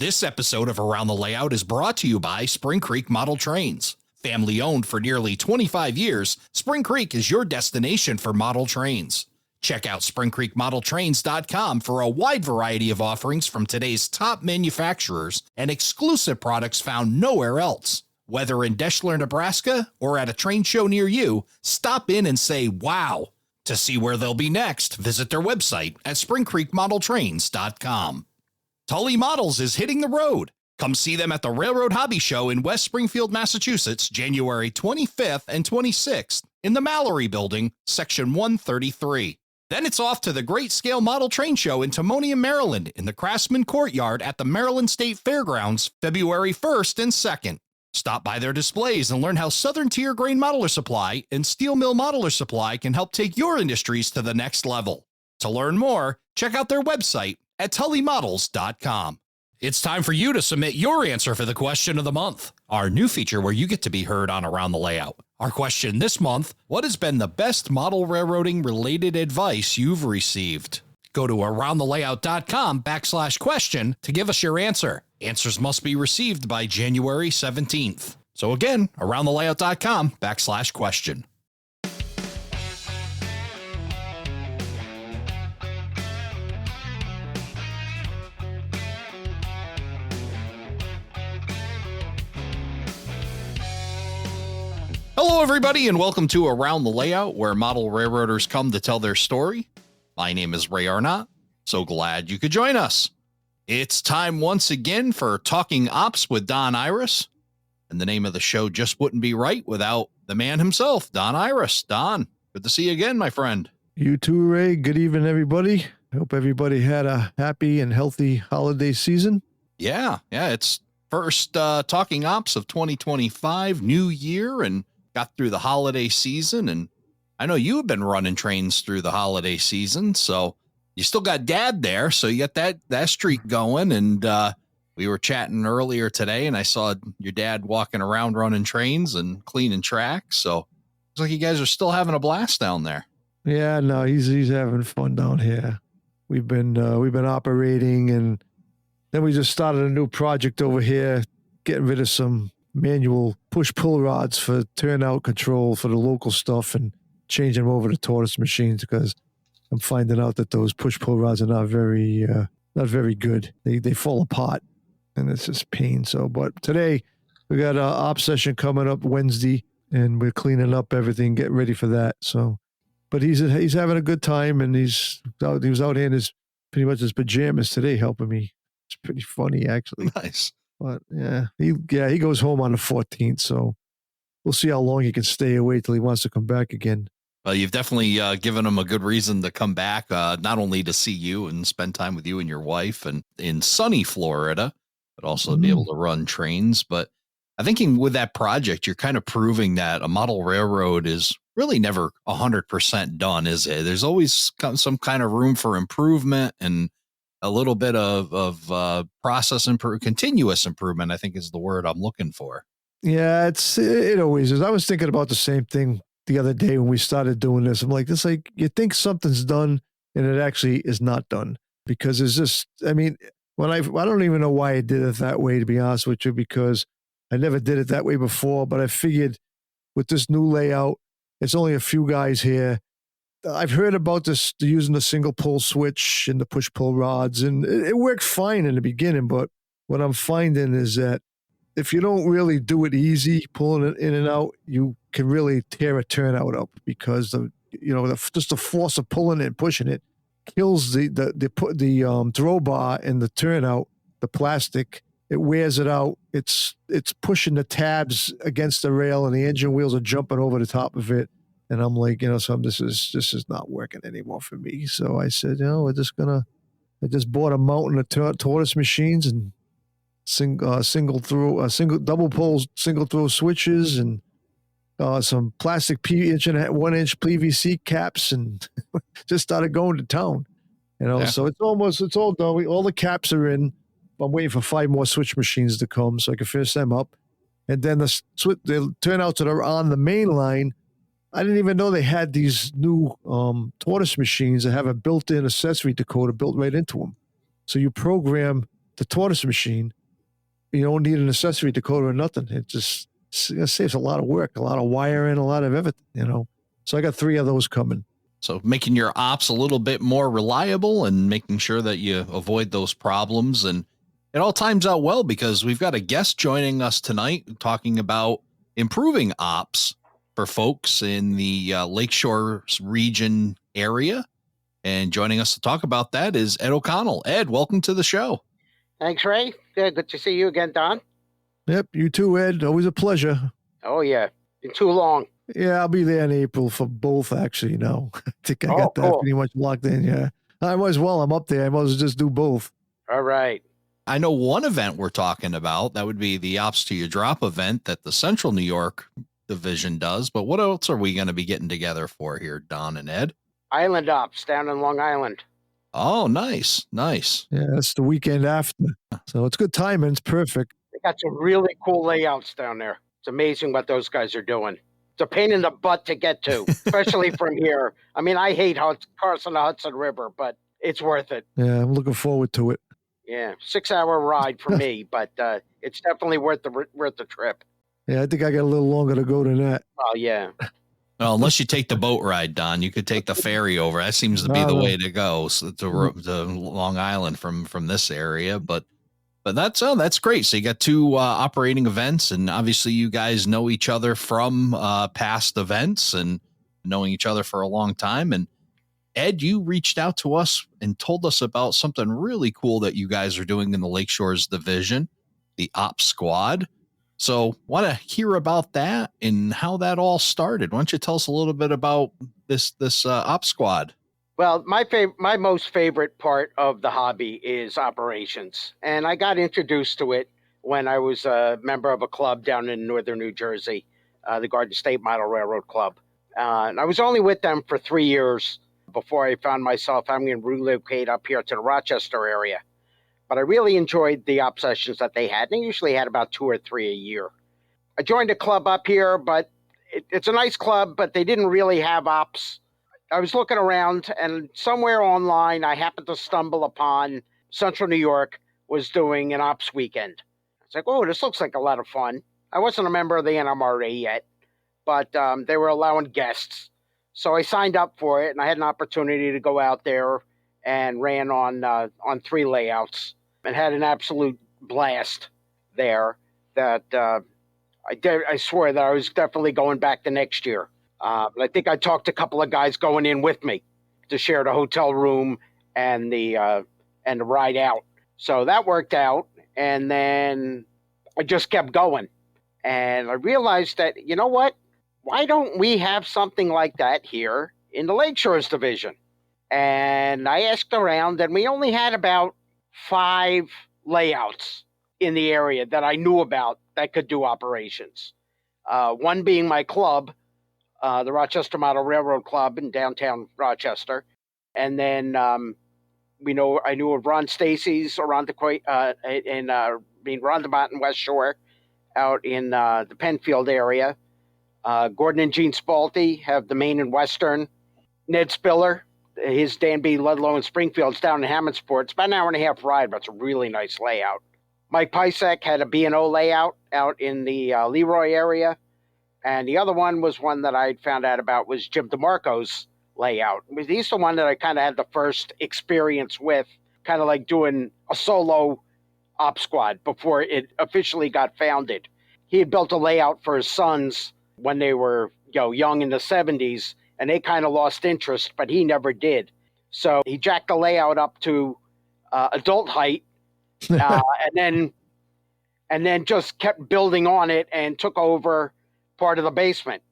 This episode of Around the Layout is brought to you by Spring Creek Model Trains. Family owned for nearly 25 years, Spring Creek is your destination for model trains. Check out springcreekmodeltrains.com for a wide variety of offerings from today's top manufacturers and exclusive products found nowhere else. Whether in Deschler, Nebraska, or at a train show near you, stop in and say wow. To see where they'll be next, visit their website at springcreekmodeltrains.com. Tully Models is hitting the road. Come see them at the Railroad Hobby Show in West Springfield, Massachusetts, January 25th and 26th in the Mallory Building, Section 133. Then it's off to the Great Scale Model Train Show in Timonium, Maryland in the Craftsman Courtyard at the Maryland State Fairgrounds, February 1st and 2nd. Stop by their displays and learn how Southern Tier Grain Modeler Supply and Steel Mill Modeler Supply can help take your industries to the next level. To learn more, check out their website at tullymodels.com. It's time for you to submit your answer for the question of the month, our new feature where you get to be heard on Around the Layout. Our question this month: what has been the best model railroading related advice you've received? Go to aroundthelayout.com/question to give us your answer. Answers must be received by January 17th. So again, aroundthelayout.com/question. Hello, everybody, and welcome to Around the Layout, where model railroaders come to tell their story. My name is Ray Arnott. So glad you could join us. It's time once again for Talking Ops with Don Irace. And the name of the show just wouldn't be right without the man himself, Don Irace. Don, good to see you again, my friend. You too, Ray. Good evening, everybody. I hope everybody had a happy and healthy holiday season. Yeah, it's first Talking Ops of 2025, new year, and got through the holiday season. And I know you've been running trains through the holiday season, so you still got Dad there, so you got that streak going. And we were chatting earlier today, and I saw your dad walking around running trains and cleaning tracks. So looks like you guys are still having a blast down there. Yeah, no, he's having fun down here. We've been operating, and then we just started a new project over here, getting rid of some manual push-pull rods for turnout control for the local stuff and changing them over to tortoise machines, because I'm finding out that those push-pull rods are not very good. They fall apart, and it's just pain. So, but today we got an op session coming up Wednesday, and we're cleaning up everything, getting ready for that. So, but he's having a good time, and he was out here in pretty much his pajamas today helping me. It's pretty funny, actually. Nice. But he goes home on the 14th, so we'll see how long he can stay away till he wants to come back again. Well, you've definitely given him a good reason to come back, not only to see you and spend time with you and your wife and in sunny Florida, but also to be able to run trains. But I think with that project, you're kind of proving that a model railroad is really never 100% done, is it? There's always some kind of room for improvement and a little bit of process continuous improvement, I think is the word I'm looking for. Yeah, it always is. I was thinking about the same thing the other day when we started doing this. I'm like, you think something's done and it actually is not done, because it's just, I mean, I don't even know why I did it that way, to be honest with you, because I never did it that way before, but I figured with this new layout, it's only a few guys here. I've heard about this, using the single pull switch and the push-pull rods, and it worked fine in the beginning, but what I'm finding is that if you don't really do it easy, pulling it in and out, you can really tear a turnout up, because just the force of pulling it and pushing it kills the throw bar and the turnout, the plastic. It wears it out. It's pushing the tabs against the rail, and the engine wheels are jumping over the top of it. And I'm like, this is not working anymore for me. So I said, I just bought a mountain of tortoise machines and double pole single throw switches and some plastic 1-inch PVC caps, and just started going to town. So it's all done. All the caps are in. I'm waiting for 5 more switch machines to come so I can finish them up. And then the turnouts that are on the main line, I didn't even know they had these new tortoise machines that have a built-in accessory decoder built right into them. So you program the tortoise machine, you don't need an accessory decoder or nothing. It just saves a lot of work, a lot of wiring, a lot of everything, So I got 3 of those coming. So making your ops a little bit more reliable and making sure that you avoid those problems. And it all times out well because we've got a guest joining us tonight talking about improving ops for folks in the Lakeshore region area. And joining us to talk about that is Ed O'Connell. Ed, welcome to the show. Thanks, Ray. Good to see you again, Don. Yep, you too, Ed. Always a pleasure. Oh, yeah. Been too long. Yeah, I'll be there in April for both, actually, I think I got that cool. pretty much locked in, yeah. I might as well. I'm up there. I might as well just do both. All right. I know one event we're talking about. That would be the Ops to Your Drop event that the Central New York division does. But what else are we going to be getting together for here, Don and Ed? Island Ops down in Long Island. Oh, nice. Yeah, that's the weekend after. So it's good timing. It's perfect. They got some really cool layouts down there. It's amazing what those guys are doing. It's a pain in the butt to get to, especially from here. I mean, I hate crossing the Hudson River, but it's worth it. Yeah, I'm looking forward to it. Yeah, 6-hour ride for me, but it's definitely worth the trip. Yeah, I think I got a little longer to go than that. Oh, yeah. Well, unless you take the boat ride, Don, you could take the ferry over. That seems to be the way to go. So to Long Island from this area, but that's great. So you got 2 operating events, and obviously you guys know each other from past events and knowing each other for a long time. And Ed, you reached out to us and told us about something really cool that you guys are doing in the Lakeshores Division, the Ops Squad. So want to hear about that and how that all started. Why don't you tell us a little bit about this Ops Squad? Well, my most favorite part of the hobby is operations. And I got introduced to it when I was a member of a club down in northern New Jersey, the Garden State Model Railroad Club. And I was only with them for 3 years before I found myself having to relocate up here to the Rochester area. But I really enjoyed the op sessions that they had. They usually had about 2 or 3 a year. I joined a club up here, but it's a nice club, but they didn't really have ops. I was looking around, and somewhere online, I happened to stumble upon Central New York was doing an ops weekend. I was like, oh, this looks like a lot of fun. I wasn't a member of the NMRA yet, but they were allowing guests. So I signed up for it, and I had an opportunity to go out there and ran on 3 layouts and had an absolute blast there that I swear that I was definitely going back the next year. But I think I talked to a couple of guys going in with me to share the hotel room and the ride out. So that worked out. And then I just kept going. And I realized that, you know what? Why don't we have something like that here in the Lakeshores Division? And I asked around, and we only had about 5 layouts in the area that I knew about that could do operations. One being my club, the Rochester Model Railroad Club in downtown Rochester. And then I knew of Ron Stacy's Roundabout and West Shore out in the Penfield area. Gordon and Gene Spalte have the Main and Western. Ned Spiller, his Danby, Ludlow, and Springfield's down in Hammondsport. It's about an hour and a half ride, but it's a really nice layout. Mike Pisek had a B&O layout out in the Leroy area. And the other one was one that I found out about was Jim DeMarco's layout. He's the one that I kind of had the first experience with, kind of like doing a solo op squad before it officially got founded. He had built a layout for his sons when they were young in the 70s, and they kind of lost interest, but he never did. So he jacked the layout up to adult height, and then just kept building on it and took over part of the basement.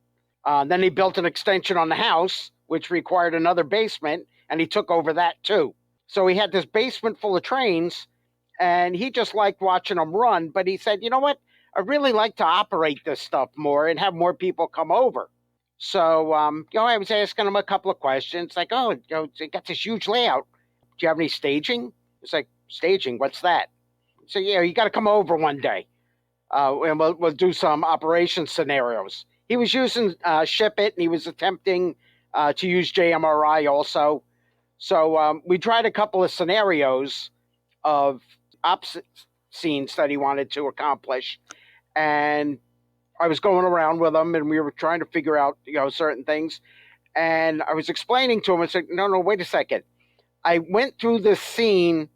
Then he built an extension on the house, which required another basement, and he took over that too. So he had this basement full of trains, and he just liked watching them run. But he said, you know what? I really like to operate this stuff more and have more people come over. So, I was asking him a couple of questions, like, they got this huge layout. Do you have any staging? It's like, staging? What's that? So, you got to come over one day. And we'll do some operation scenarios. He was using Ship It, and he was attempting to use JMRI also. So we tried a couple of scenarios of ops scenes that he wanted to accomplish. And I was going around with him, and we were trying to figure out, certain things. And I was explaining to him, I said, no, wait a second. I went through this scene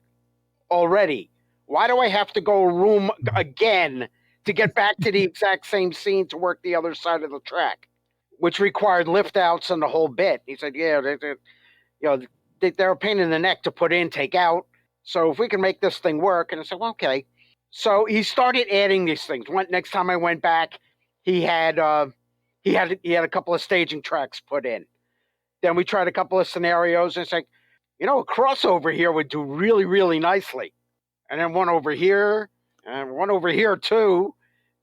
already. Why do I have to go room again to get back to the exact same scene to work the other side of the track, which required lift outs and the whole bit? He said, yeah, they're a pain in the neck to put in, take out. So if we can make this thing work. And I said, well, okay. So he started adding these things. Next time I went back, he had a couple of staging tracks put in. Then we tried a couple of scenarios, and it's like, a crossover here would do really, really nicely. And then one over here, and one over here too,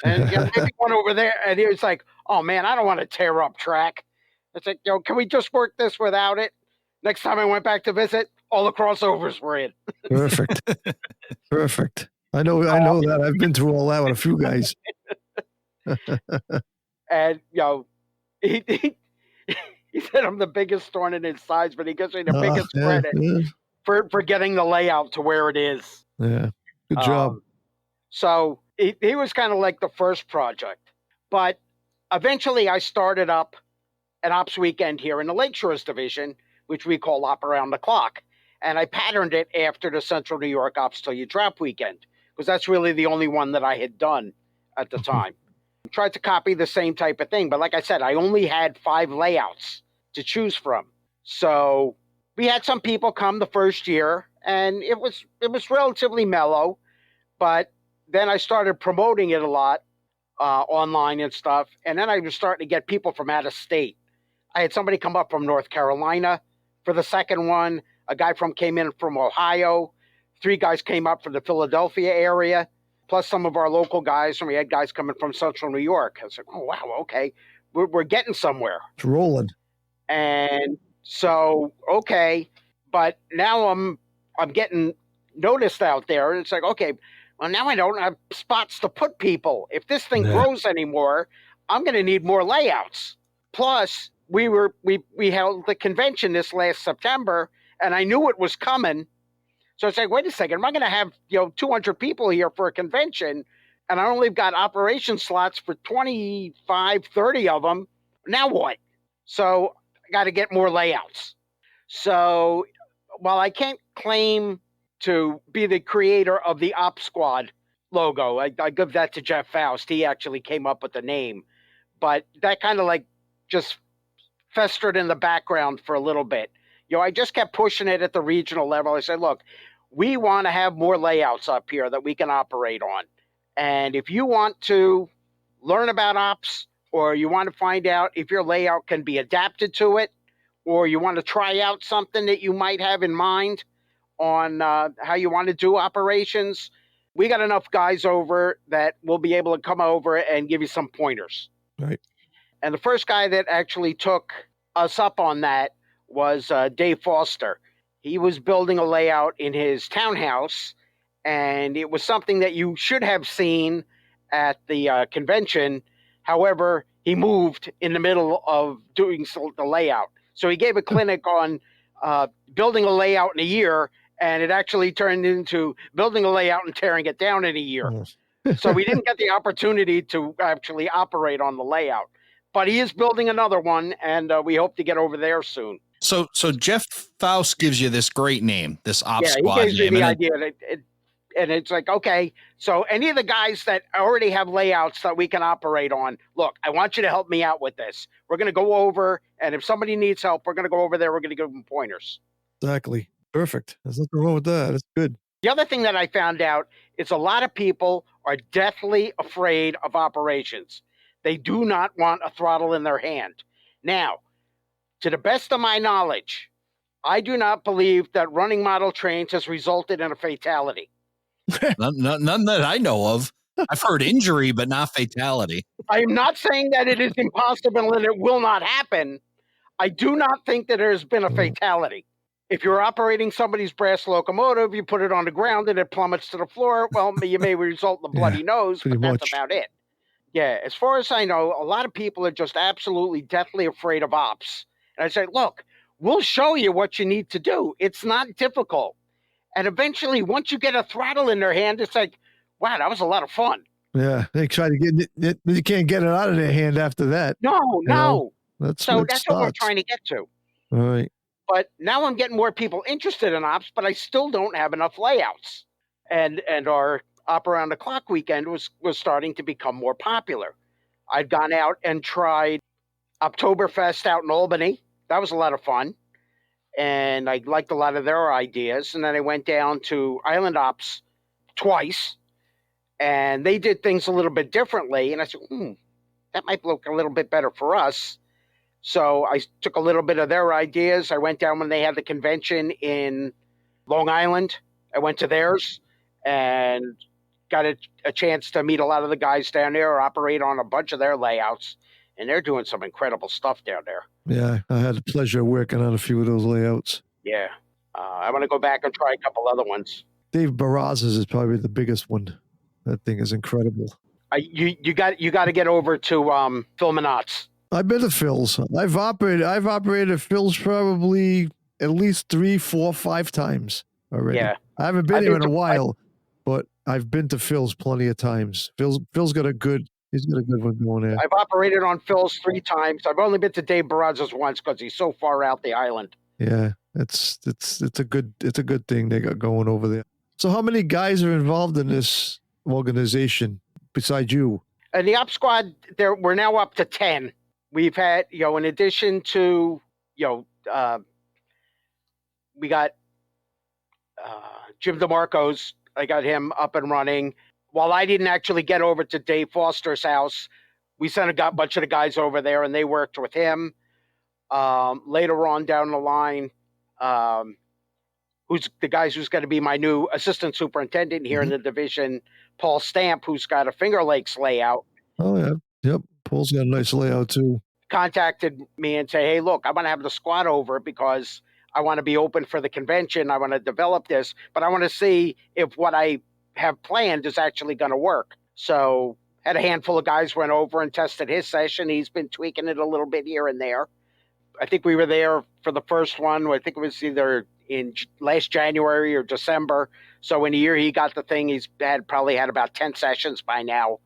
and maybe one over there. And he was like, oh man, I don't want to tear up track. It's like, can we just work this without it? Next time I went back to visit, all the crossovers were in. Perfect. Perfect. I know that. I've been through all that with a few guys. And, he said I'm the biggest thorn in his sides, but he gives me the biggest credit for getting the layout to where it is. Yeah. Good job. So he was kind of like the first project. But eventually I started up an ops weekend here in the Lakeshores Division, which we call Op Around the Clock. And I patterned it after the Central New York Ops Till You Drop weekend, because that's really the only one that I had done at the time. Tried to copy the same type of thing, but like I said, I only had 5 layouts to choose from. So we had some people come the first year, and it was relatively mellow, but then I started promoting it a lot online and stuff, and then I was starting to get people from out of state. I had somebody come up from North Carolina for the second one. A guy came in from Ohio. 3 guys came up from the Philadelphia area, plus some of our local guys, and we had guys coming from Central New York. I was like, oh, wow, okay. We're getting somewhere. It's rolling. And so, okay, but now I'm getting noticed out there, and it's like, okay, well, now I don't have spots to put people. If this thing grows anymore, I'm going to need more layouts. Plus, we held the convention this last September, and I knew it was coming. So it's like, wait a second, am I going to have 200 people here for a convention, and I only got operation slots for 25, 30 of them? Now what? So I got to get more layouts. So while I can't claim to be the creator of the Ops Squad logo, I give that to Jeff Faust. He actually came up with the name. But that kind of like just festered in the background for a little bit. I just kept pushing it at the regional level. I said, look, we want to have more layouts up here that we can operate on. And if you want to learn about ops, or you want to find out if your layout can be adapted to it, or you want to try out something that you might have in mind on how you want to do operations, we got enough guys over that will be able to come over and give you some pointers. Right. And the first guy that actually took us up on that was Dave Foster. He was building a layout in his townhouse, and it was something that you should have seen at the convention. However, he moved in the middle of doing the layout. So he gave a clinic on building a layout in a year, and it actually turned into building a layout and tearing it down in a year. So we didn't get the opportunity to actually operate on the layout. But he is building another one, and we hope to get over there soon. So Jeff Faust gives you this great name, this Ops Squad name. Yeah, he gives me the idea. And it's like, okay, so any of the guys that already have layouts that we can operate on, look, I want you to help me out with this. We're going to go over, and if somebody needs help, we're going to go over there. We're going to give them pointers. Exactly. Perfect. There's nothing wrong with that. That's good. The other thing that I found out is a lot of people are deathly afraid of operations. They do not want a throttle in their hand. Now, to the best of my knowledge, I do not believe that running model trains has resulted in a fatality. None that I know of. I've heard injury, but not fatality. I am not saying that it is impossible and it will not happen. I do not think that there has been a fatality. If you're operating somebody's brass locomotive, you put it on the ground and it plummets to the floor, well, you may result in a bloody nose, but that's about it. Yeah, as far as I know, a lot of people are just absolutely deathly afraid of ops. And I say, look, we'll show you what you need to do. It's not difficult. And eventually, once you get a throttle in their hand, it's like, wow, that was a lot of fun. Yeah, they try to get it. You can't get it out of their hand after that. No, You know, no. that's where it That's what we're starts. trying to get to. All right. But now I'm getting more people interested in ops, but I still don't have enough layouts. And our Op Around the Clock weekend was starting to become more popular. I'd gone out and tried Oktoberfest out in Albany. That was a lot of fun. And I liked a lot of their ideas. And then I went down to Island Ops twice, and they did things a little bit differently. And I said, that might look a little bit better for us. So I took a little bit of their ideas. I went down when they had the convention in Long Island. I went to theirs and got a chance to meet a lot of the guys down there, operate on a bunch of their layouts. And they're doing some incredible stuff down there. Yeah, I had the pleasure of working on a few of those layouts. Yeah. I want to go back and try a couple other ones. Dave Barraz's is probably the biggest one. That thing is incredible. You got to get over to Phil Minot's. I've been to Phil's. I've operated Phil's probably at least 3, 4, 5 times already. Yeah. I haven't been here in a while, but I've been to Phil's plenty of times. Phil's got a good one going there. I've operated on Phil's 3 times. I've only been to Dave Barraz's once because he's so far out the island. Yeah, it's a good thing they got going over there. So how many guys are involved in this organization besides you? And the Op Squad, we're now up to 10. We've had, in addition to, we got Jim DeMarco's. I got him up and running. While I didn't actually get over to Dave Foster's house, we sent a bunch of the guys over there, and they worked with him. Later on down the line, who's going to be my new assistant superintendent here in the division, Paul Stamp, who's got a Finger Lakes layout. Oh, yeah. Yep. Paul's got a nice layout, too. Contacted me and say, hey, look, I want to have the squad over because I want to be open for the convention. I want to develop this, but I want to see if what I have planned is actually going to work. So had a handful of guys went over and tested his session. He's been tweaking it a little bit here and there. I think we were there for the first one. I think it was either in last January or December. So in a year he got the thing, he's probably had about 10 sessions by now.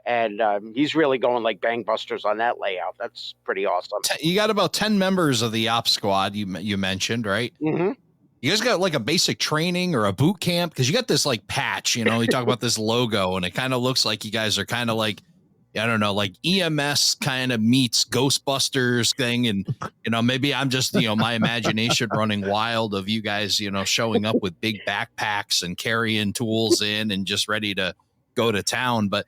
And he's really going like gangbusters on that layout. That's pretty awesome. You got about 10 members of the Ops Squad you mentioned, right? Mm-hmm. You guys got like a basic training or a boot camp? Because you got this like patch, you talk about this logo, and it kind of looks like you guys are kind of like, I don't know, like EMS kind of meets Ghostbusters thing. And, maybe I'm just, my imagination running wild of you guys, showing up with big backpacks and carrying tools in and just ready to go to town. But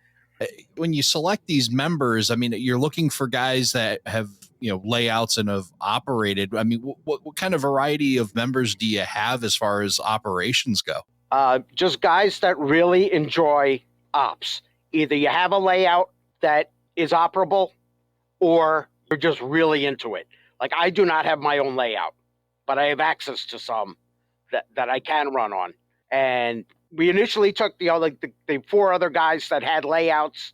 when you select these members, I mean, you're looking for guys that have, layouts and have operated. I mean, what kind of variety of members do you have as far as operations go? Just guys that really enjoy ops. Either you have a layout that is operable or you're just really into it. Like I do not have my own layout, but I have access to some that I can run on. And we initially took the 4 other guys that had layouts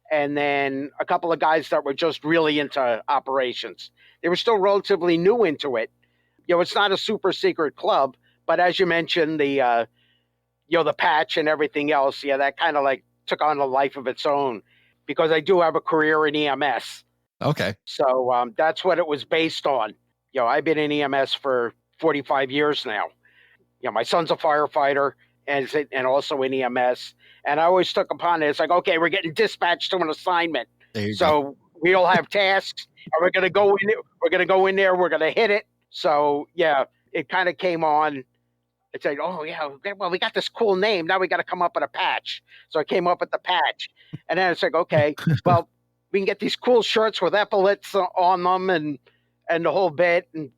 and then a couple of guys that were just really into operations. They were still relatively new into it. It's not a super secret club, but as you mentioned, the patch and everything else, that kind of like took on a life of its own because I do have a career in EMS. Okay. So that's what it was based on. I've been in EMS for 45 years now. My son's a firefighter and also in EMS. And I always took upon it. It's like, okay, we're getting dispatched to an assignment. So we all have tasks and we're going to go in there. We're going to go in there. We're going to hit it. So yeah, it kind of came on. It's like, oh yeah, well, we got this cool name. Now we got to come up with a patch. So I came up with the patch and then it's like, okay, well, we can get these cool shirts with epaulets on them and the whole bit. And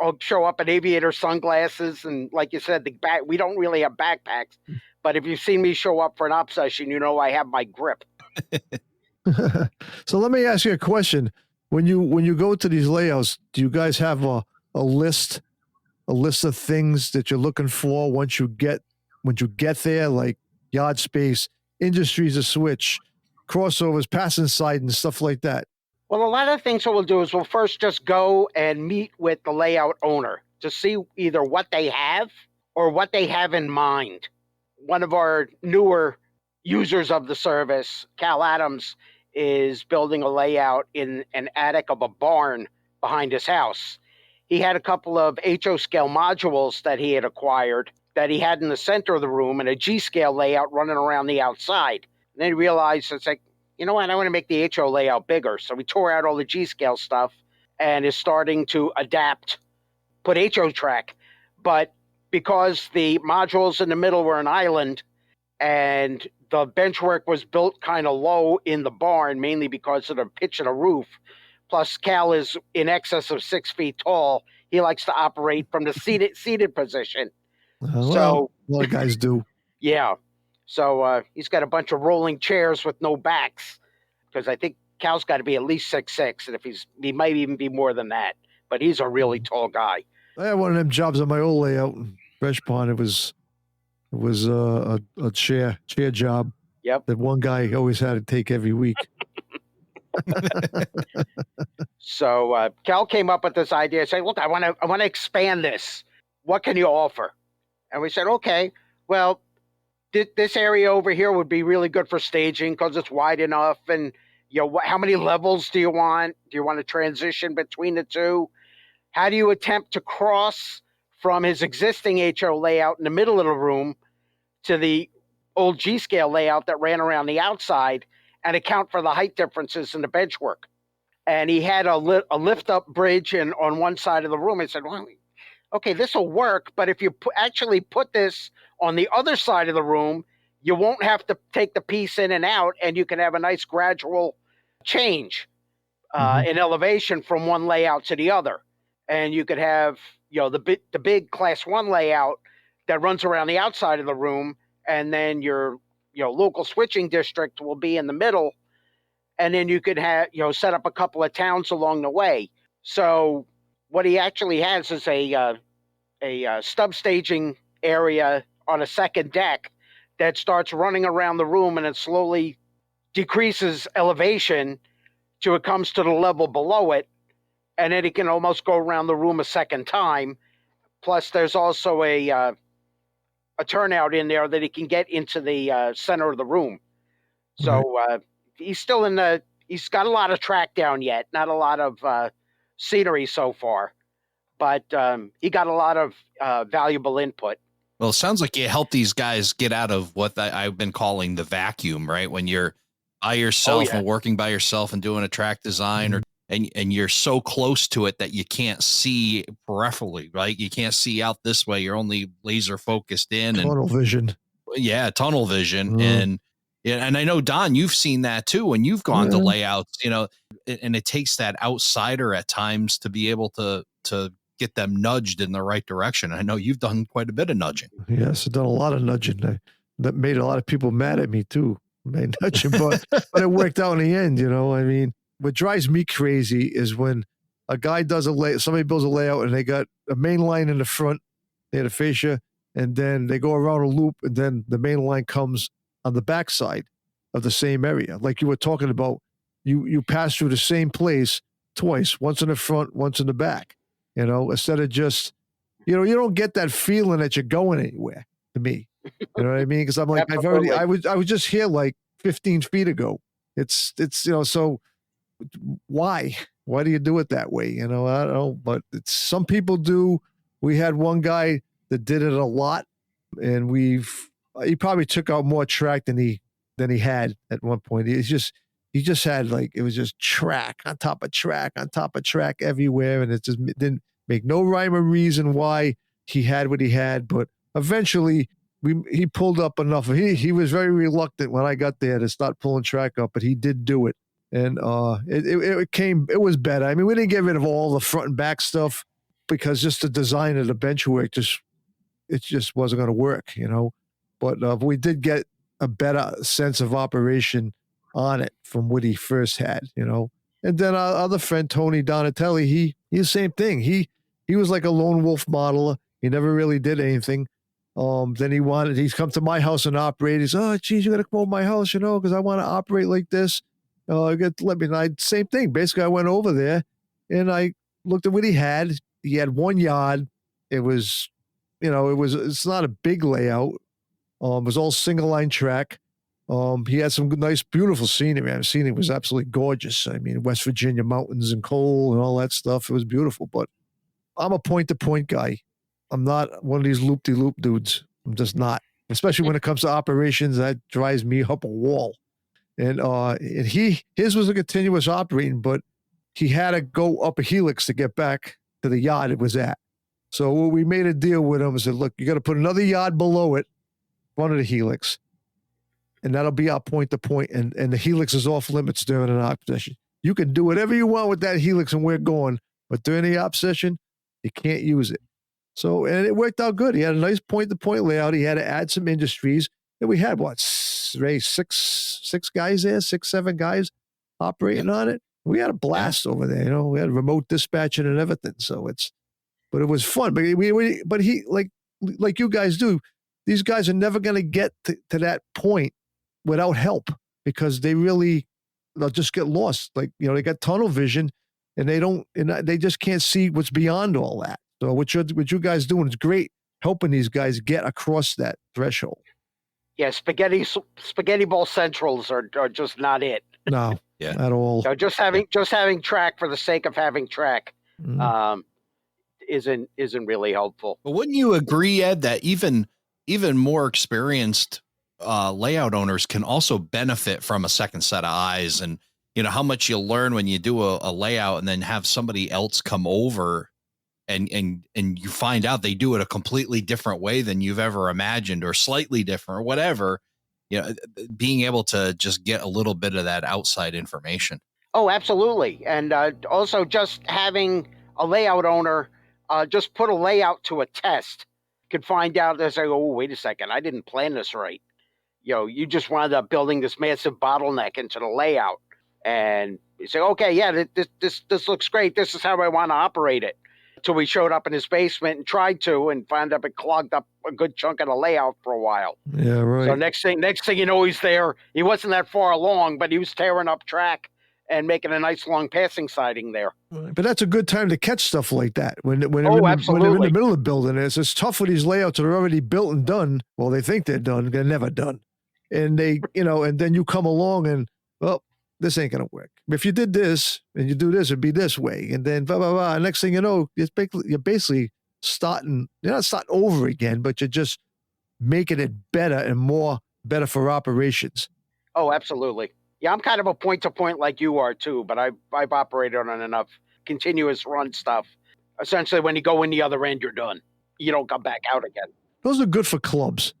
I'll show up in aviator sunglasses. And like you said, we don't really have backpacks, but if you've seen me show up for an op session, I have my grip. So let me ask you a question. When you go to these layouts, do you guys have a list of things that you're looking for once you get there, like yard space, industries to switch, crossovers, passing side, and stuff like that? Well, a lot of the things that we'll do is we'll first just go and meet with the layout owner to see either what they have or what they have in mind. One of our newer users of the service, Cal Adams, is building a layout in an attic of a barn behind his house. He had a couple of HO scale modules that he had acquired that he had in the center of the room and a G scale layout running around the outside. And then he realized, it's like, you know what, I want to make the HO layout bigger. So we tore out all the G scale stuff and is starting to adapt, put HO track. But because the modules in the middle were an island and the benchwork was built kind of low in the barn, mainly because of the pitch of the roof, plus Cal is in excess of 6 feet tall, he likes to operate from the seated position. Well, a lot of guys do. Yeah. So he's got a bunch of rolling chairs with no backs, because I think Cal's got to be at least 6'6", and he might even be more than that. But he's a really tall guy. I had one of them jobs on my old layout in Fresh Pond. It was a chair job. Yep. That one guy always had to take every week. So Cal came up with this idea, saying, "Look, I want to expand this. What can you offer?" And we said, "Okay, well, this area over here would be really good for staging because it's wide enough. And how many levels do you want? Do you want to transition between the two? How do you attempt to cross from his existing HO layout in the middle of the room to the old G scale layout that ran around the outside and account for the height differences in the benchwork?" And he had a lift up bridge on one side of the room. I said, "Well, okay, this will work, but if you actually put this on the other side of the room, you won't have to take the piece in and out, and you can have a nice gradual change in elevation from one layout to the other. And you could have, the big class 1 layout that runs around the outside of the room, and then your local switching district will be in the middle, and then you could have set up a couple of towns along the way." So what he actually has is a stub staging area on a second deck that starts running around the room, and it slowly decreases elevation till it comes to the level below it, and then it can almost go around the room a second time. Plus, there's also a turnout in there that he can get into the center of the room. So he's still he's got a lot of track down yet, not a lot of scenery so far, but he got a lot of valuable input. Well, it sounds like you help these guys get out of what I've been calling the vacuum, right? When you're by yourself and working by yourself and doing a track design, and you're so close to it that you can't see peripherally, right? You can't see out this way. You're only laser focused in. Tunnel vision. Yeah, tunnel vision. And I know, Don, you've seen that too when you've gone to layouts, and it takes that outsider at times to be able to get them nudged in the right direction. I know you've done quite a bit of nudging. Yes, I've done a lot of nudging. That made a lot of people mad at me too. Nudging, but it worked out in the end. I mean, what drives me crazy is when a guy does somebody builds a layout and they got a main line in the front, they had a fascia, and then they go around a loop, and then the main line comes on the backside of the same area. Like you were talking about, you pass through the same place twice, once in the front, once in the back. Instead of just, you don't get that feeling that you're going anywhere. To me, you know what I mean? Because I'm like, I was just here like 15 feet ago. It's so why do you do it that way? I don't know, but some people do. We had one guy that did it a lot, and he probably took out more track than he had at one point. He just had it was just track on top of track on top of track everywhere, and it just didn't make no rhyme or reason why he had what he had. But eventually he pulled up enough. He was very reluctant when I got there to start pulling track up, but he did do it. And it was better. I mean, we didn't get rid of all the front and back stuff because just the design of the bench work it just wasn't going to work, But we did get a better sense of operation on it from what he first had, And then our other friend Tony Donatelli, he's the same thing. He was like a lone wolf modeler. He never really did anything. Then he's come to my house and operate. He's, "Oh, geez, you got to come over my house, because I want to operate like this. Same thing. Basically, I went over there and I looked at what he had. He had 1 yard. It was it's not a big layout. It was all single line track. He had some nice, beautiful scenery. The scenery was absolutely gorgeous. I mean, West Virginia mountains and coal and all that stuff. It was beautiful. But I'm a point-to-point guy. I'm not one of these loop-de-loop dudes. I'm just not. Especially when it comes to operations, that drives me up a wall. And his was a continuous operating, but he had to go up a helix to get back to the yard it was at. So we made a deal with him and said, look, you got to put another yard below it, front of the helix, and that'll be our point-to-point. And the helix is off limits during an op session. You can do whatever you want with that helix and we're going, but during the op session, you can't use it. So, and it worked out good. He had a nice point-to-point layout. He had to add some industries. And we had, Ray, six guys there, 6-7 guys operating on it. We had a blast over there. We had remote dispatching and everything. So but it was fun. But but he, like you guys do, these guys are never going to get to that point without help because they'll just get lost. They got tunnel vision and they just can't see what's beyond all that. So what you guys doing is great, helping these guys get across that threshold. Yeah, spaghetti ball centrals are just not it. No, at all. So just having track for the sake of having track isn't really helpful. But wouldn't you agree, Ed, that even more experienced layout owners can also benefit from a second set of eyes, and how much you'll learn when you do a layout and then have somebody else come over and you find out they do it a completely different way than you've ever imagined, or slightly different, or whatever. Being able to just get a little bit of that outside information. Oh, absolutely. And also just having a layout owner just put a layout to a test could find out that oh, wait a second, I didn't plan this right. You just wound up building this massive bottleneck into the layout, and you say, okay, yeah, this looks great. This is how I want to operate it. Until we showed up in his basement and tried to, and found out it clogged up a good chunk of the layout for a while. Yeah, right. So next thing you know, he's there. He wasn't that far along, but he was tearing up track and making a nice long passing siding there. But that's a good time to catch stuff like that. When they're in the middle of building it. It's tough with these layouts that are already built and done. Well, they think they're done. They're never done. And and then you come along and, well, this ain't going to work. If you did this and you do this, it'd be this way. And then blah, blah, blah. And next thing you know, you're basically starting, you're not starting over again, but you're just making it better and better for operations. Oh, absolutely. Yeah, I'm kind of a point-to-point like you are too, but I've operated on enough continuous run stuff. Essentially, when you go in the other end, you're done. You don't come back out again. Those are good for clubs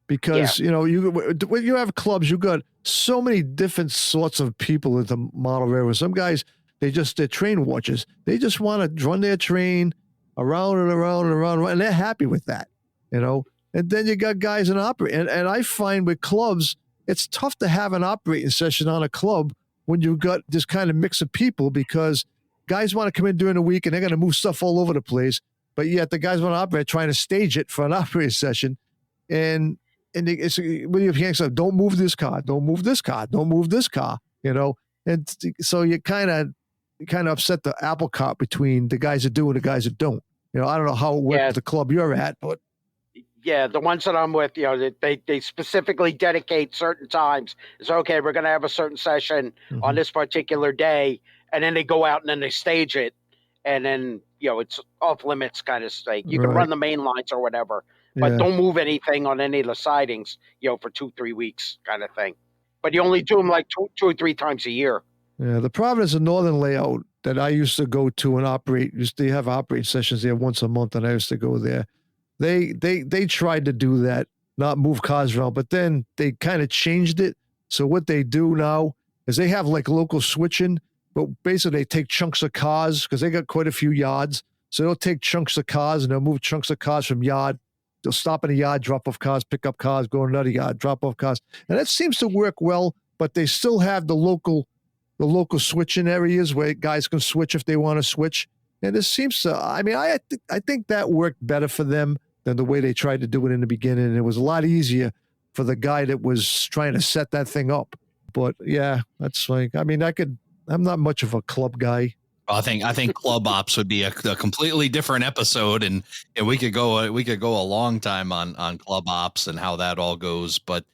because, when you have clubs, you got so many different sorts of people at the model railroad. Some guys, they're train watchers. They just want to run their train around and around and around, and they're happy with that, And then you got guys in operating. And I find with clubs, it's tough to have an operating session on a club when you've got this kind of mix of people, because guys want to come in during the week and they're going to move stuff all over the place. But yet the guys want to operate, trying to stage it for an operating session. And it's when you can't say, don't move this car, don't move this car, don't move this car, And so you kind of upset the apple cart between the guys that do and the guys that don't. I don't know how it works at the club you're at, but. Yeah, the ones that I'm with, they specifically dedicate certain times. It's okay, we're going to have a certain session on this particular day, and then they go out and then they stage it, and then it's off limits kind of thing. You can run the main lines or whatever, but don't move anything on any of the sidings, for 2-3 weeks kind of thing. But you only do them like two or three times a year. Yeah, the Providence and Northern layout that I used to go to and operate, they have operating sessions there once a month, and I used to go there. They tried to do that, not move cars around, but then they kind of changed it. So what they do now is they have like local switching, but basically they take chunks of cars because they got quite a few yards. So they'll take chunks of cars and they'll move chunks of cars from yard. They'll stop in a yard, drop off cars, pick up cars, go to another yard, drop off cars. And that seems to work well, but they still have the local switching areas where guys can switch if they want to switch. And this seems to, I think that worked better for them than the way they tried to do it in the beginning. It was a lot easier for the guy that was trying to set that thing up. But yeah, that's like, I'm not much of a club guy. I think club ops would be a completely different episode, and we could go a long time on club ops and how that all goes. But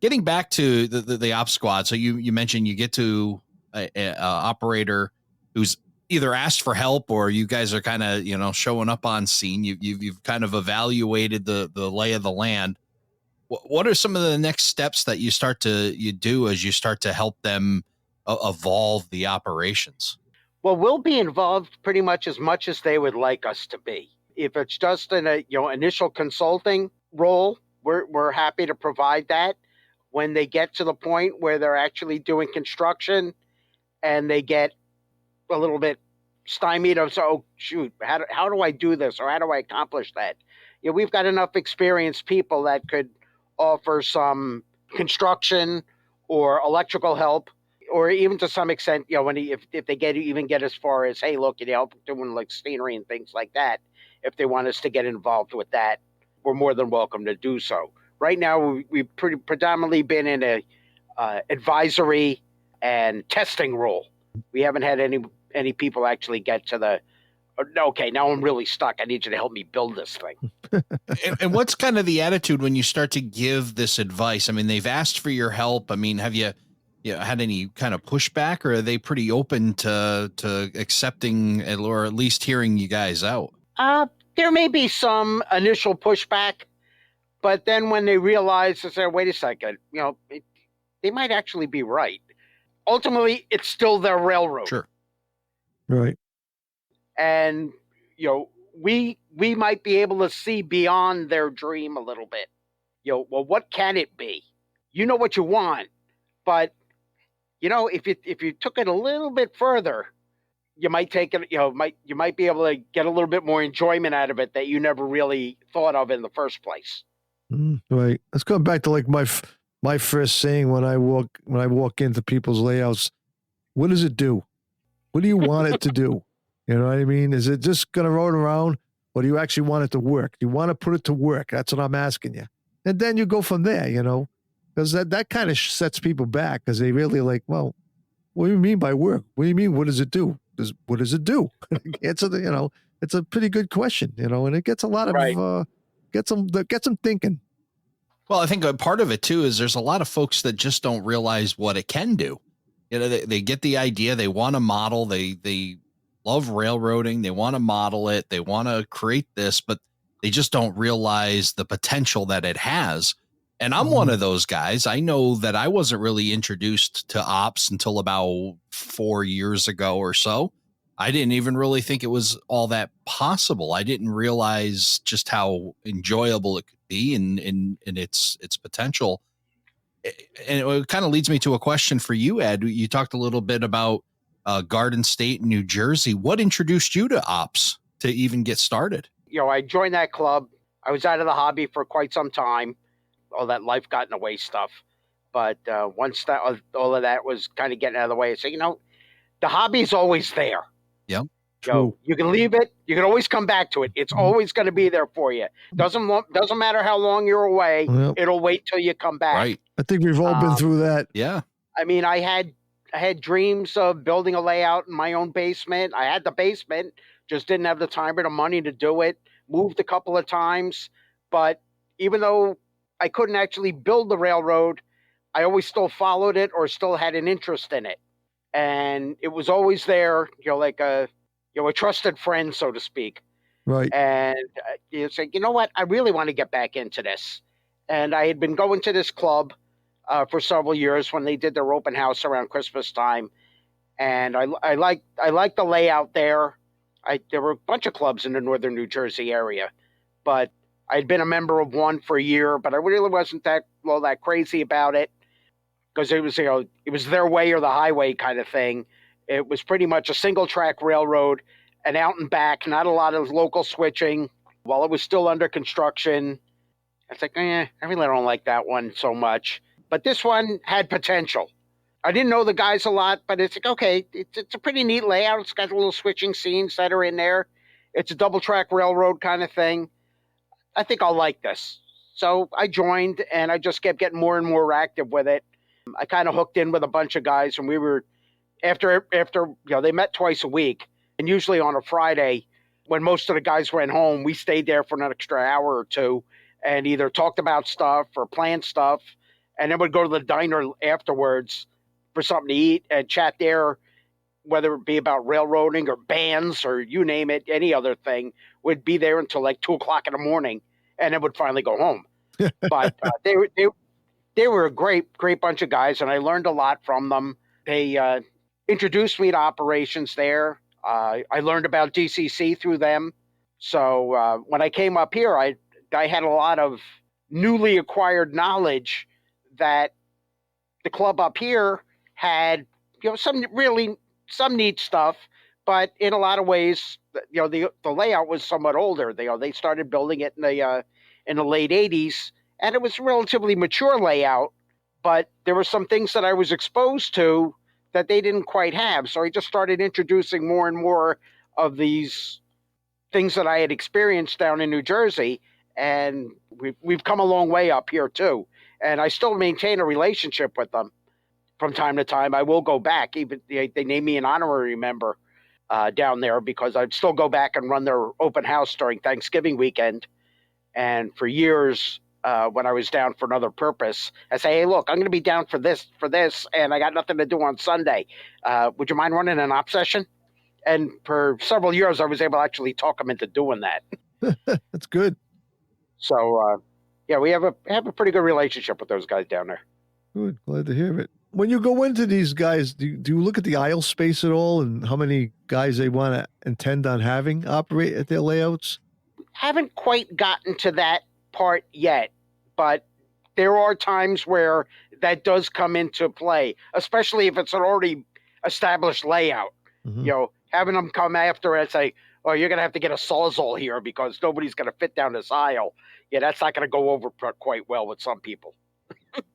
getting back to the ops squad, so you mentioned you get to a operator who's either asked for help or you guys are kind of showing up on scene. You've kind of evaluated the lay of the land. What are some of the next steps that you do as you start to help them evolve the operations? Well, we'll be involved pretty much as they would like us to be. If it's just an initial consulting role, we're happy to provide that. When they get to the point where they're actually doing construction and they get a little bit stymied of, so oh, shoot, how do I do this, or how do I accomplish that? We've got enough experienced people that could offer some construction or electrical help, or even to some extent, if they get as far as, hey, look, help doing like scenery and things like that. If they want us to get involved with that, we're more than welcome to do so. Right now, we've predominantly been in a advisory and testing role. We haven't had any people actually get to the, okay, now I'm really stuck. I need you to help me build this thing. and what's kind of the attitude when you start to give this advice? I mean, they've asked for your help. I mean, have you had any kind of pushback, or are they pretty open to accepting or at least hearing you guys out? There may be some initial pushback, but then when they realize, they say, wait a second, they might actually be right. Ultimately, it's still their railroad. Sure. Right. And, we might be able to see beyond their dream a little bit. Well, what can it be? You know what you want, but, if you took it a little bit further, you might take it, you might be able to get a little bit more enjoyment out of it that you never really thought of in the first place. Right. Let's go back to like my first saying when I walk into people's layouts. What does it do? What do you want it to do? You know what I mean? Is it just going to roll around, or do you actually want it to work? Do you want to put it to work? That's what I'm asking you. And then you go from there, because that kind of sets people back, because they really like, well, what do you mean by work? What do you mean? What does it do? What does it do? Answer it's a pretty good question, and it gets a lot of, Right. gets them thinking. Well, I think a part of it too is there's a lot of folks that just don't realize what it can do. They get the idea, they want to model, they love railroading, they want to model it, they want to create this, but they just don't realize the potential that it has. And I'm one of those guys. I know that I wasn't really introduced to ops until about 4 years ago or so. I didn't even really think it was all that possible. I didn't realize just how enjoyable it could be and its potential. And it kind of leads me to a question for you, Ed. You talked a little bit about Garden State, New Jersey. What introduced you to ops to even get started? I joined that club. I was out of the hobby for quite some time. All that life got in the way stuff. But once all of that was kind of getting out of the way, I said, the hobby's always there. Yeah. You can leave it. You can always come back to it. It's always going to be there for you. Doesn't matter how long you're away. Well, it'll wait till you come back. Right. I think we've all been through that. Yeah. I mean, I had dreams of building a layout in my own basement. I had the basement, just didn't have the time or the money to do it. Moved a couple of times, but even though I couldn't actually build the railroad, I always still followed it or still had an interest in it. And it was always there, like a trusted friend, so to speak. Right. And you say, you know what? I really want to get back into this. And I had been going to this club for several years when they did their open house around Christmas time. And I liked the layout there. There were a bunch of clubs in the northern New Jersey area, but I'd been a member of one for a year, but I really wasn't that crazy about it, because it was their way or the highway kind of thing. It was pretty much a single track railroad, and out and back, not a lot of local switching. While it was still under construction, I was like, I really don't like that one so much. But this one had potential. I didn't know the guys a lot, but it's like, okay, it's a pretty neat layout. It's got little switching scenes that are in there. It's a double track railroad kind of thing. I think I'll like this. So I joined, and I just kept getting more and more active with it. I kind of hooked in with a bunch of guys, and we were, after they met twice a week, And usually on a Friday, when most of the guys went home, we stayed there for an extra hour or two and either talked about stuff or planned stuff. And then we'd go to the diner afterwards for something to eat and chat there, whether it be about railroading or bands or you name it, any other thing. We'd be there until like 2 o'clock in the morning and then would finally go home. But they were a great bunch of guys, and I learned a lot from them. They introduced me to operations there. I learned about DCC through them. So when I came up here, I had a lot of newly acquired knowledge that the club up here had, some neat stuff, but in a lot of ways, the layout was somewhat older. They started building it in the late 80s, and it was a relatively mature layout, but there were some things that I was exposed to that they didn't quite have. So I just started introducing more and more of these things that I had experienced down in New Jersey, and we've come a long way up here too. And I still maintain a relationship with them from time to time. I will go back. Even they named me an honorary member down there because I'd still go back and run their open house during Thanksgiving weekend. And for years, when I was down for another purpose, I say, hey, look, I'm going to be down for this, and I got nothing to do on Sunday. Would you mind running an op session? And for several years, I was able to actually talk them into doing that. That's good. So, yeah, we have a pretty good relationship with those guys down there. Good. Glad to hear it. When you go into these guys, do you look at the aisle space at all and how many guys they want to intend on having operate at their layouts? Haven't quite gotten to that part yet, but there are times where that does come into play, especially if it's an already established layout. Mm-hmm. Having them come after and say, oh, you're going to have to get a Sawzall here because nobody's going to fit down this aisle. Yeah, that's not going to go over quite well with some people.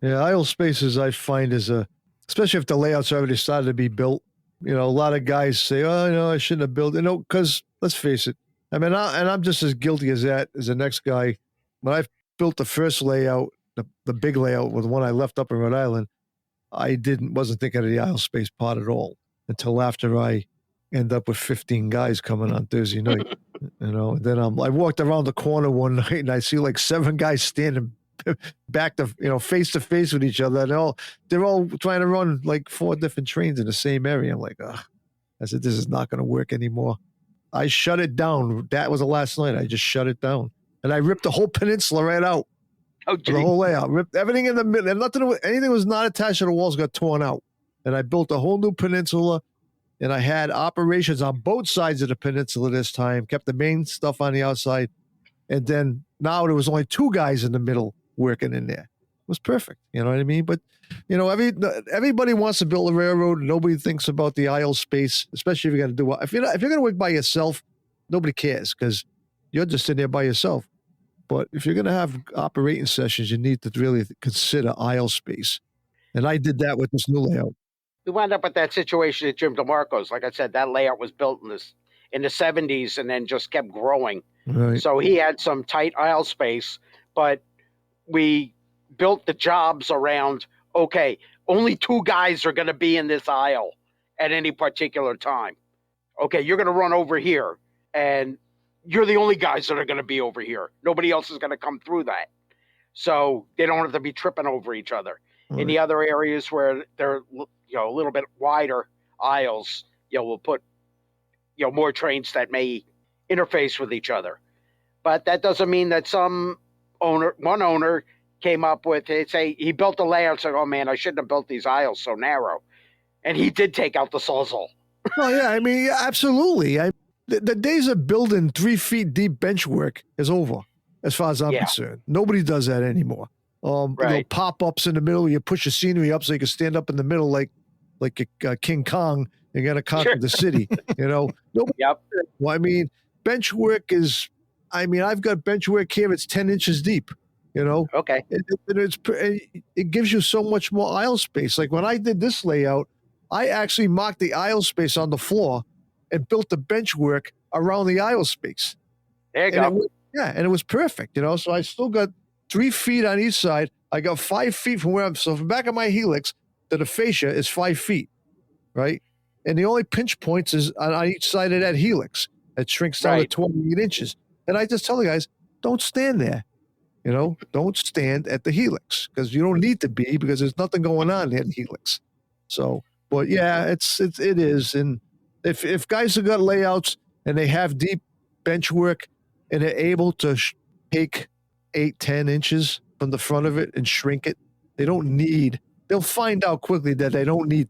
Yeah, aisle spaces I find especially if the layouts already started to be built. A lot of guys say, "Oh, I shouldn't have built." Because let's face it. I mean, I'm just as guilty as that as the next guy. When I built the first layout, the big layout with the one I left up in Rhode Island, I wasn't thinking of the aisle space part at all until after I end up with 15 guys coming on Thursday night. Then I walked around the corner one night and I see like 7 guys standing back to face to face with each other, and they're all trying to run like 4 different trains in the same area. I'm like, I said, this is not going to work anymore. I shut it down. That was the last night. I just shut it down, and I ripped the whole peninsula right out. Oh, the whole layout, ripped everything in the middle, and anything that was not attached to the walls got torn out, and I built a whole new peninsula. And I had operations on both sides of the peninsula this time. Kept the main stuff on the outside, and then now there was only 2 guys in the middle working in there. It was perfect. You know what I mean? But, everybody wants to build a railroad. Nobody thinks about the aisle space, especially if you're going to do it. If you're going to work by yourself, nobody cares because you're just in there by yourself. But if you're going to have operating sessions, you need to really consider aisle space. And I did that with this new layout. We wound up with that situation at Jim DeMarco's. Like I said, that layout was built in the 70s and then just kept growing. Right. So he had some tight aisle space, but we built the jobs around, okay, only 2 guys are going to be in this aisle at any particular time. Okay, you're going to run over here, and you're the only guys that are going to be over here. Nobody else is going to come through that. So they don't have to be tripping over each other. Right. In the other areas where they're a little bit wider aisles, we'll put more trains that may interface with each other. But that doesn't mean that one owner came up with he built the layout and said, oh man, I shouldn't have built these aisles so narrow. And he did take out the Sawzall. Well, yeah, I mean, absolutely. The days of building 3 feet deep bench work is over, as far as I'm concerned. Nobody does that anymore. Right. Pop-ups in the middle, you push the scenery up so you can stand up in the middle like King Kong and gonna conquer the city. Nobody. Yep. Well, I mean, bench work I've got bench work here. It's 10 inches deep. Okay. It gives you so much more aisle space. Like when I did this layout, I actually marked the aisle space on the floor and built the bench work around the aisle space. There you go. And it was perfect. So I still got 3 feet on each side. I got 5 feet from from the back of my helix to the fascia is 5 feet, right? And the only pinch points is on each side of that helix. It shrinks down to 28 inches. And I just tell the guys, don't stand there. Don't stand at the helix because you don't need to be because there's nothing going on at the helix. So, but yeah, it is. And if guys have got layouts and they have deep bench work and they're able to take 8-10 inches from the front of it and shrink it, they'll find out quickly that they don't need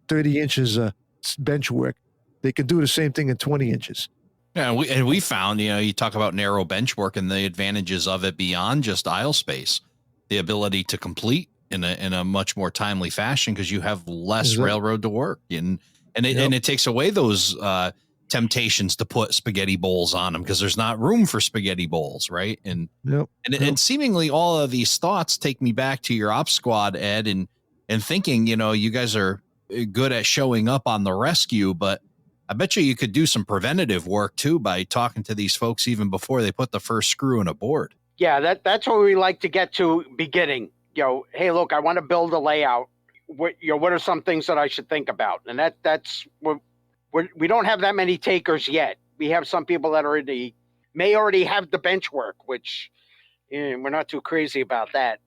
30 inches of bench work. They can do the same thing in 20 inches. Yeah, we found, you talk about narrow bench work and the advantages of it beyond just aisle space, the ability to complete in a much more timely fashion because you have less railroad to work and it takes away those temptations to put spaghetti bowls on them because there's not room for spaghetti bowls, right? And seemingly all of these thoughts take me back to your ops squad, Ed, and thinking, you guys are good at showing up on the rescue, but I bet you could do some preventative work too by talking to these folks even before they put the first screw in a board. Yeah, that's what we like to get to beginning. Hey, look, I want to build a layout. What are some things that I should think about? And that's we don't have that many takers yet. We have some people that may already have the bench work, which we're not too crazy about that.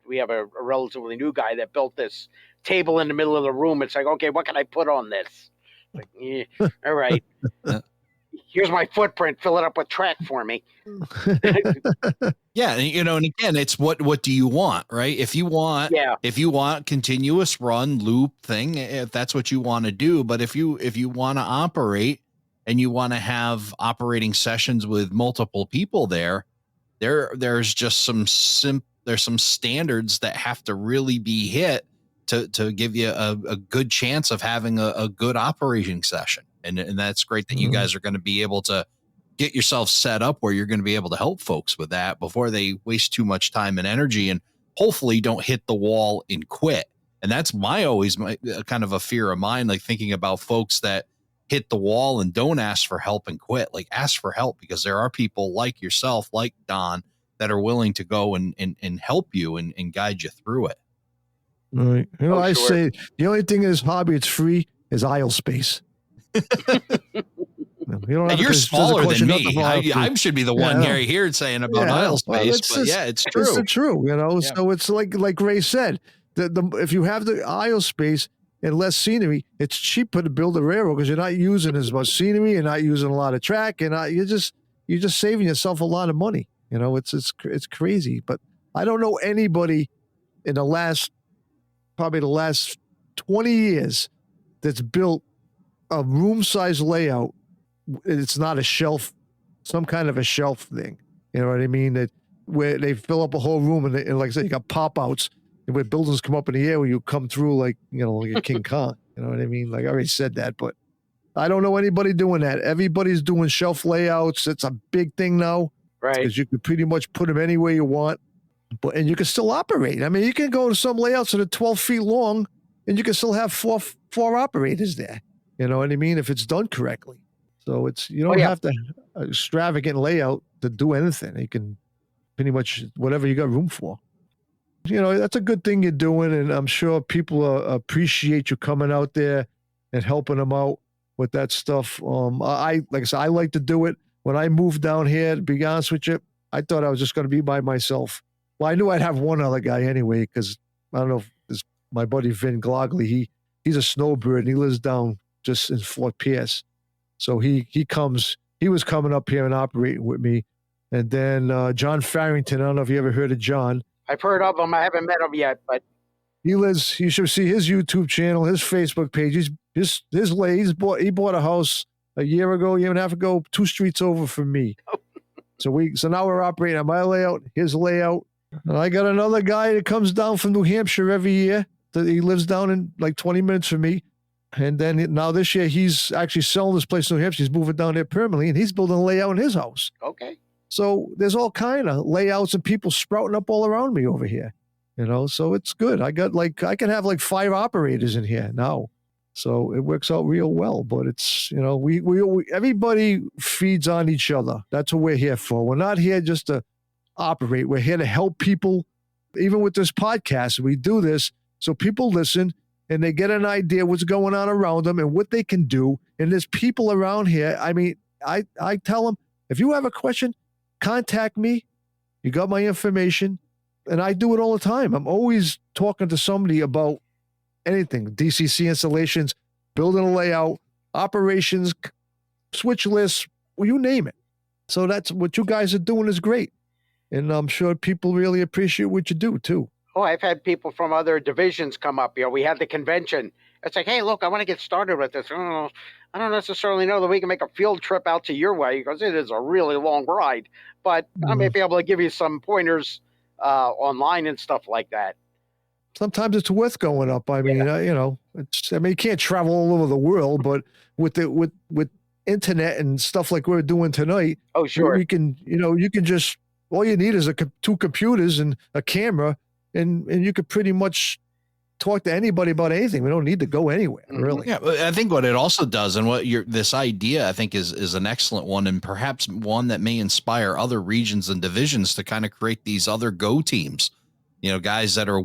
We have a relatively new guy that built this table in the middle of the room. It's like, okay, what can I put on this? Like, all right. Here's my footprint. Fill it up with track for me. Yeah, and again, it's what do you want, right? If you want continuous run loop thing, if that's what you want to do, but if you want to operate and you want to have operating sessions with multiple people there's just some standards that have to really be hit to give you a good chance of having a good operating session. And that's great that you guys are going to be able to get yourself set up where you're going to be able to help folks with that before they waste too much time and energy and hopefully don't hit the wall and quit. And that's my kind of a fear of mine, like thinking about folks that hit the wall and don't ask for help and quit. Like, ask for help, because there are people like yourself, like Don, that are willing to go and help you and guide you through it. Right. I say the only thing in this hobby it's free is aisle space. You're smaller than me. I should be the one here saying about aisle space, but it's true. It's true, So it's like Ray said, if you have the aisle space and less scenery, it's cheaper to build a railroad because you're not using as much scenery, you're not using a lot of track, and you're just saving yourself a lot of money. It's crazy. But I don't know anybody in the last 20 years that's built a room-size layout. It's not a shelf, some kind of a shelf thing. You know what I mean? That where they fill up a whole room and like I said, you got pop-outs and where buildings come up in the air where you come through like a King Kong. You know what I mean? Like I already said that, but I don't know anybody doing that. Everybody's doing shelf layouts. It's a big thing now. Right. Because you can pretty much put them anywhere you want. And you can still operate. I mean, you can go to some layouts that are 12 feet long and you can still have four operators there. You know what I mean? If it's done correctly. So you don't have to extravagant layout to do anything. You can pretty much whatever you got room for. That's a good thing you're doing. And I'm sure people appreciate you coming out there and helping them out with that stuff. Like I said, I like to do it. When I moved down here, to be honest with you, I thought I was just going to be by myself. Well, I knew I'd have one other guy anyway, because I don't know if this my buddy Vin Glogley, he's a snowbird and he lives down just in Fort Pierce. So he was coming up here and operating with me. And then John Farrington, I don't know if you ever heard of John. I've heard of him. I haven't met him yet, but you should see his YouTube channel, his Facebook page. He bought a house a year and a half ago, 2 streets over from me. So now we're operating on my layout, his layout. And I got another guy that comes down from New Hampshire every year. He lives down in like 20 minutes from me. And then now this year, he's actually selling this place in New Hampshire. He's moving down there permanently, and he's building a layout in his house. Okay. So there's all kind of layouts and people sprouting up all around me over here. So it's good. I can have like 5 operators in here now. So it works out real well. But it's, we everybody feeds on each other. That's what we're here for. We're not here just to operate. We're here to help people. Even with this podcast, we do this so people listen and they get an idea what's going on around them and what they can do. And there's people around here. I mean, I tell them, if you have a question, contact me. You got my information. And I do it all the time. I'm always talking to somebody about anything, DCC installations, building a layout, operations, switch lists, well, you name it. So that's what you guys are doing is great. And I'm sure people really appreciate what you do too. Oh, I've had people from other divisions come up. We had the convention. It's like, hey, look, I want to get started with this. I don't necessarily know that we can make a field trip out to your way because it is a really long ride. But I may be able to give you some pointers online and stuff like that. Sometimes it's worth going up. I mean, you can't travel all over the world, but with internet and stuff like we're doing tonight, oh sure, we can, you can just, all you need is two computers and a camera, and you could pretty much talk to anybody about anything. We don't need to go anywhere, really. Yeah, I think what it also does, and what this idea, I think, is an excellent one, and perhaps one that may inspire other regions and divisions to kind of create these other go teams. Guys that are,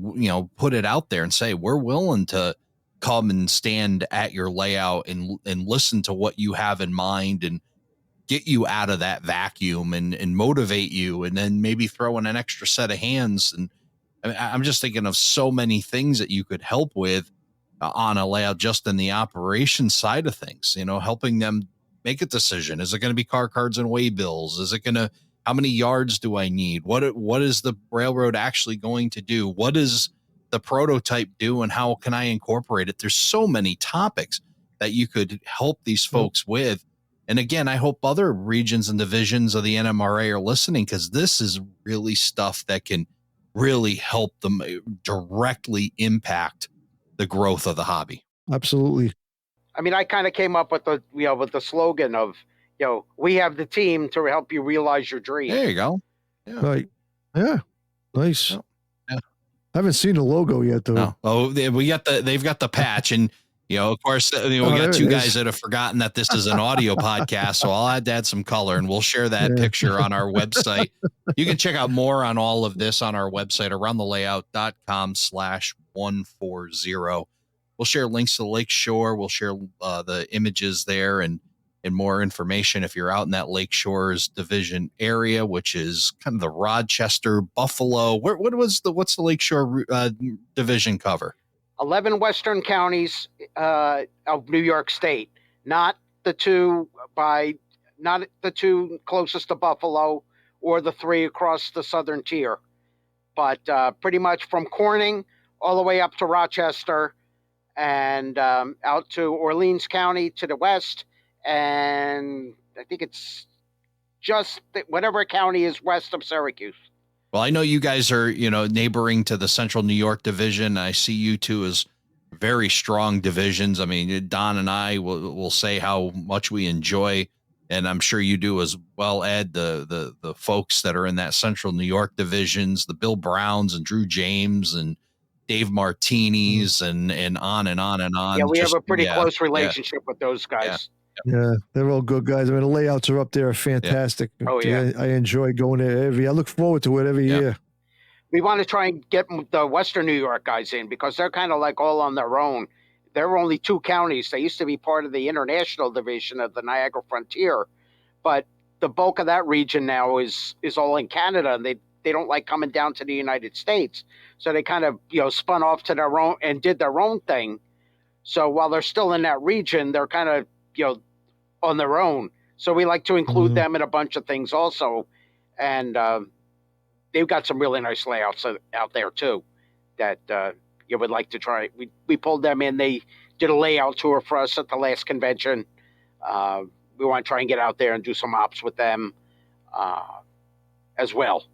put it out there and say, we're willing to come and stand at your layout and listen to what you have in mind and get you out of that vacuum and motivate you, and then maybe throw in an extra set of hands. And I'm just thinking of so many things that you could help with on a layout, just in the operations side of things, helping them make a decision. Is it going to be car cards and way bills? Is it going to, how many yards do I need? What is the railroad actually going to do? What does the prototype do, and how can I incorporate it? There's so many topics that you could help these folks with. And again, I hope other regions and divisions of the NMRA are listening, because this is really stuff that can really help them directly impact the growth of the hobby. Absolutely. I mean, I kind of came up with the slogan of, we have the team to help you realize your dream. There you go. Yeah. Right. Yeah. Nice. Oh, yeah. I haven't seen the logo yet, though. No. Oh, they've got the patch, and of course, we got two guys that have forgotten that this is an audio podcast, so I'll add some color, and we'll share that picture on our website. You can check out more on all of this on our website, aroundthelayout.com/140. We'll share links to the Lakeshore. We'll share the images there and more information if you're out in that Lakeshores Division area, which is kind of the Rochester, Buffalo. What's the Lakeshore Division cover? 11 western counties of New York State, not the two closest to Buffalo or the three across the southern tier, but pretty much from Corning all the way up to Rochester and out to Orleans County to the west. And I think it's just whatever county is west of Syracuse. Well, I know you guys are, neighboring to the Central New York Division. I see you two as very strong divisions. I mean, Don and I will say how much we enjoy, and I'm sure you do as well, Ed, the folks that are in that Central New York divisions, the Bill Browns and Drew James and Dave Martinis and on and on and on. Yeah, we have a pretty close relationship with those guys. Yeah, they're all good guys. I mean, the layouts are up there are fantastic. Yeah. Oh, yeah. I enjoy going there I look forward to it every year. We want to try and get the Western New York guys in because they're kind of like all on their own. There were only two counties. They used to be part of the international division of the Niagara Frontier, but the bulk of that region now is all in Canada, and they don't like coming down to the United States. So they kind of, spun off to their own and did their own thing. So while they're still in that region, they're kind of, on their own. So we like to include them in a bunch of things also. And they've got some really nice layouts out there too that you would like to try. We pulled them in. They did a layout tour for us at the last convention. We want to try and get out there and do some ops with them as well.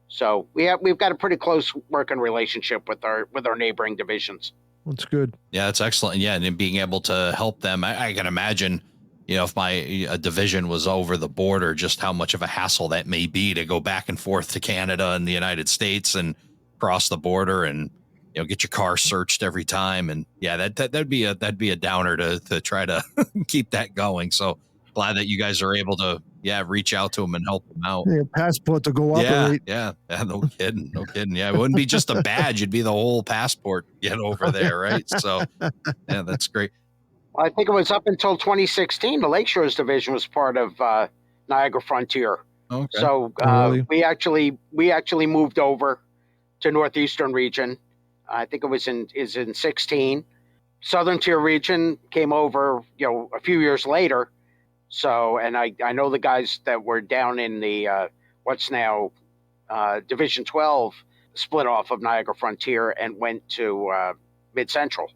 So we've got a pretty close working relationship with our neighboring divisions. That's good. Yeah, that's excellent. Yeah, and being able to help them, I can imagine, if a division was over the border, just how much of a hassle that may be to go back and forth to Canada and the United States and cross the border and get your car searched every time. And yeah, that'd be a downer to try to keep that going. So glad that you guys are able to, reach out to them and help them out. Yeah, passport to go operate. Yeah, no kidding, no kidding. Yeah, it wouldn't be just a badge; it'd be the whole passport to get over there, right? So, yeah, that's great. I think it was up until 2016. The Lakeshores Division was part of Niagara Frontier. Okay. So Really? we actually moved over to Northeastern Region. I think it was in 16. Southern Tier Region came over, a few years later. So, and I know the guys that were down in the what's now Division 12 split off of Niagara Frontier and went to Mid Central.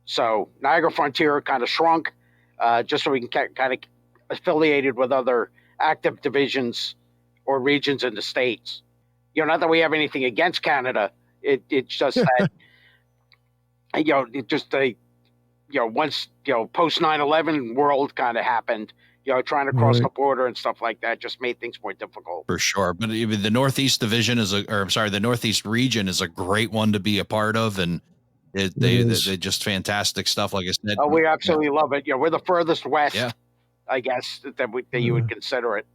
So Niagara Frontier kind of shrunk, just so we can kind of affiliated with other active divisions or regions in the States. Not that we have anything against Canada. It's just that, once, post 9/11 world kind of happened, trying to cross the border and stuff like that just made things more difficult. For sure. But the Northeast Division the Northeast region is a great one to be a part of. And they just fantastic stuff. Like I said. Oh, we absolutely love it. We're the furthest west, I guess, that you would consider it.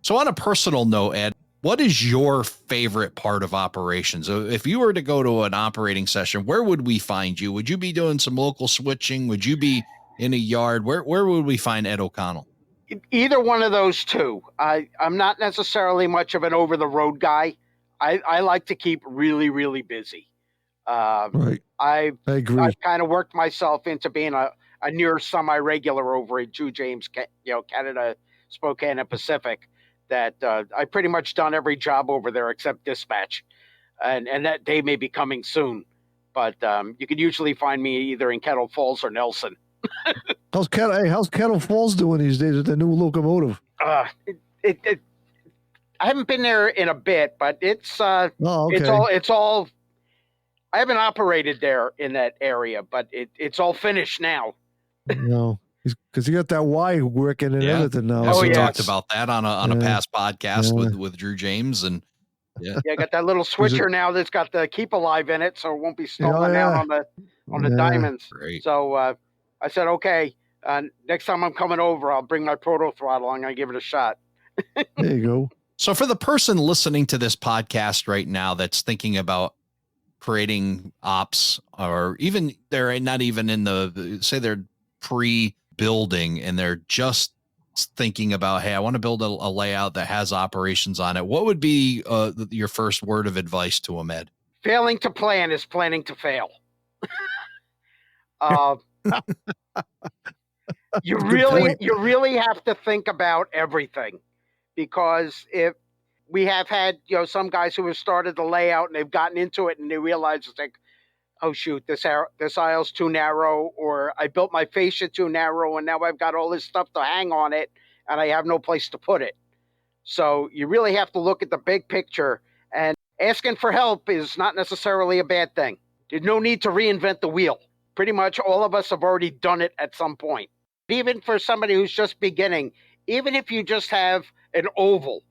So on a personal note, Ed, what is your favorite part of operations? If you were to go to an operating session, where would we find you? Would you be doing some local switching? Would you be in a yard? Where would we find Ed O'Connell? Either one of those two. I'm not necessarily much of an over-the-road guy. I like to keep really, really busy. Right. I agree. I've kind of worked myself into being a near semi-regular over at Drew James, Canada, Spokane, and Pacific. That I pretty much done every job over there except dispatch, and that day may be coming soon. But you can usually find me either in Kettle Falls or Nelson. How's Kettle Falls doing these days with the new locomotive? I haven't been there in a bit, but it's okay. it's all. I haven't operated there in that area, but it's all finished now. No, because you got that Y working and everything now. We talked about that on a past podcast with Drew James, and I got that little switcher now that's got the Keep Alive in it, so it won't be stolen out on the diamonds. Great. So I said, okay, next time I'm coming over, I'll bring my proto throttle. I'm gonna give it a shot. There you go. So for the person listening to this podcast right now that's thinking about creating ops, or even they're not even in they're pre-building and they're just thinking about, hey, I want to build a layout that has operations on it, what would be your first word of advice to them, Ed? Failing to plan is planning to fail. You really have to think about everything, because if we have had some guys who have started the layout and they've gotten into it and they realize it's like, oh shoot, this aisle's too narrow, or I built my fascia too narrow and now I've got all this stuff to hang on it and I have no place to put it. So you really have to look at the big picture, and asking for help is not necessarily a bad thing. There's no need to reinvent the wheel. Pretty much all of us have already done it at some point. Even for somebody who's just beginning, even if you just have an oval,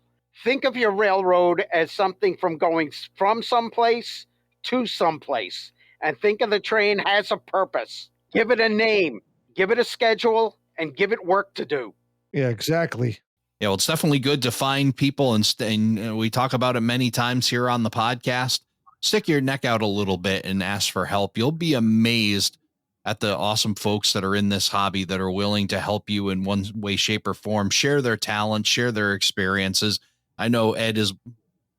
think of your railroad as something from going from someplace to someplace, and think of the train as a purpose. Give it a name, give it a schedule, and give it work to do. Yeah, exactly. Yeah, well, it's definitely good to find people, and we talk about it many times here on the podcast. Stick your neck out a little bit and ask for help. You'll be amazed at the awesome folks that are in this hobby that are willing to help you in one way, shape, or form, share their talent, share their experiences. I know Ed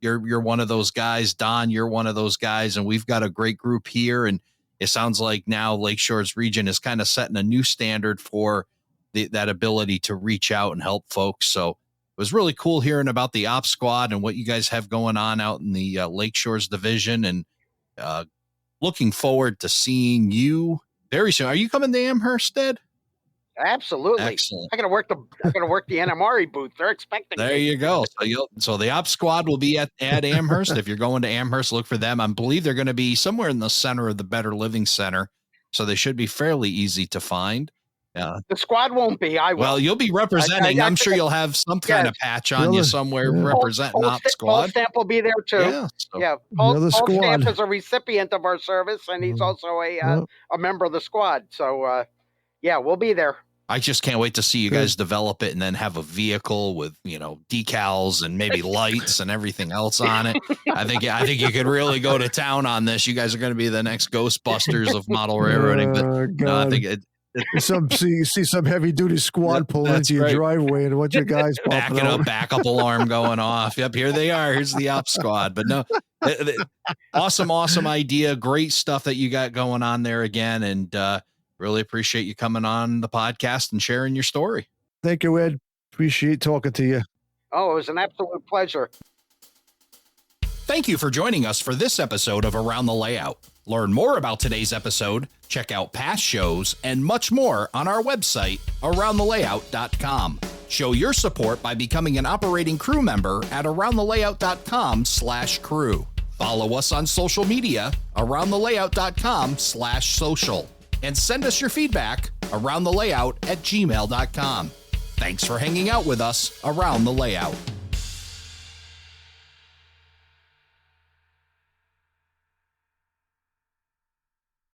you're one of those guys. Don, you're one of those guys, and we've got a great group here. And it sounds like now Lakeshores region is kind of setting a new standard for that ability to reach out and help folks. So it was really cool hearing about the Ops Squad and what you guys have going on out in the Lakeshores Division, and looking forward to seeing you very soon. Are you coming to Amherst, Ed? Absolutely. Excellent. I'm gonna work the NMRA booth. They're expecting There me. you go. So the Ops Squad will be at Amherst. If you're going to Amherst, look for them. I believe they're going to be somewhere in the center of the Better Living Center, so they should be fairly easy to find. The squad won't be. I will. Well, you'll be representing. I'm sure you'll have some kind of patch on you somewhere representing Ops Squad. Paul Stamp will be there too. Paul Stamp is a recipient of our service, and he's also a member of the squad. So, we'll be there. I just can't wait to see you guys develop it and then have a vehicle with, decals and maybe lights and everything else on it. I think you could really go to town on this. You guys are going to be the next Ghostbusters of model railroading. But no, I think you see some heavy duty squad pull into your driveway and a bunch of guys backup alarm going off. Yep, here they are. Here's the Ops Squad. But no, awesome idea. Great stuff that you got going on there again. And really appreciate you coming on the podcast and sharing your story. Thank you, Ed. Appreciate talking to you. Oh, it was an absolute pleasure. Thank you for joining us for this episode of Around the Layout. Learn more about today's episode, check out past shows, and much more on our website, aroundthelayout.com. Show your support by becoming an operating crew member at aroundthelayout.com/crew. Follow us on social media, aroundthelayout.com/social. And send us your feedback, aroundthelayout@gmail.com. Thanks for hanging out with us around the layout.